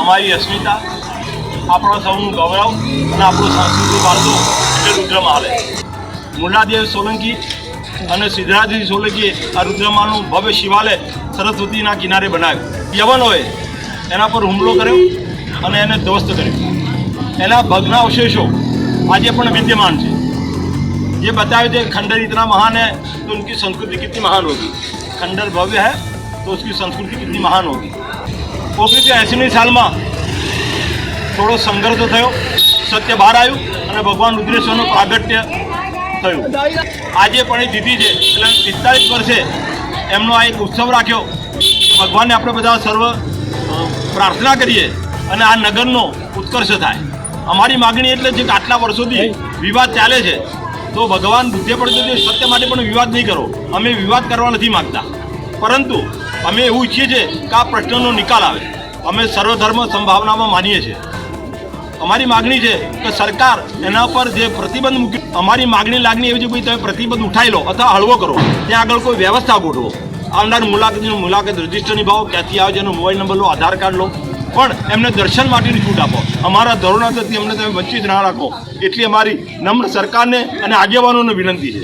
અમારી અસ્મિતા, આપણા સૌનું ગૌરવ અને આપણું સાંસ્કૃતિક વારસો એટલે રુદ્રમહાલે. મુલાદેવ સોલંકી અને સિદ્ધરાજસિંહ સોલંકીએ આ રુદ્રમહાલનું ભવ્ય શિવાલય સરસ્વતીના કિનારે બનાવ્યું. યવનોએ એના પર હુમલો કર્યો અને એને ધ્વસ્ત કર્યો. એના ભગ્નાવશેષો આજે પણ વિદ્યમાન છે. ये बताए थे खंडर इतना महान है तो उनकी संस्कृति कितनी महान होगी. खंडर भव्य है तो उसकी संस्कृति कितनी महान होगी. 1980 सालમાં થોડો સંઘર્ષ થયો, સત્ય બહાર આવ્યું અને ભગવાન રુદ્રેશ્વરનું પ્રાગટ્ય થયું. આજે પણ એ દીધી છે એટલે 45 વર્ષે એમનો આ એક ઉત્સવ રાખ્યો. ભગવાનને આપણે બધા સર્વ પ્રાર્થના કરીએ અને આ નગરનો ઉત્કર્ષ થાય. અમારી માગણી એટલે છે કે આટલા વર્ષોથી વિવાદ ચાલે છે તો ભગવાન બુદ્ધિ પડે તો સત્ય માટે પણ વિવાદ નહીં કરો. અમે વિવાદ કરવા નથી માગતા, પરંતુ અમે એવું ઈચ્છીએ છીએ કે આ પ્રશ્નનો નિકાલ આવે. અમે સર્વધર્મ સંભાવનામાં માનીએ છીએ. અમારી માગણી છે કે સરકાર એના પર જે પ્રતિબંધ મૂકી, અમારી માગણી લાગણી એવી છે ભાઈ તમે પ્રતિબંધ ઉઠાવી લો અથવા હળવો કરો, ત્યાં આગળ કોઈ વ્યવસ્થા ગોઠવો. આવનાર મુલાકાત રજીસ્ટર નિભાવો, ક્યાંથી આવે છે એનો મોબાઈલ નંબર લો, આધાર કાર્ડ લો, પણ એમને દર્શન માટેની છૂટ આપો. અમારા ધોરણોથી અમને તમે વંચિત ના રાખો એટલી અમારી નમ્ર સરકારને અને આગેવાનોને વિનંતી છે.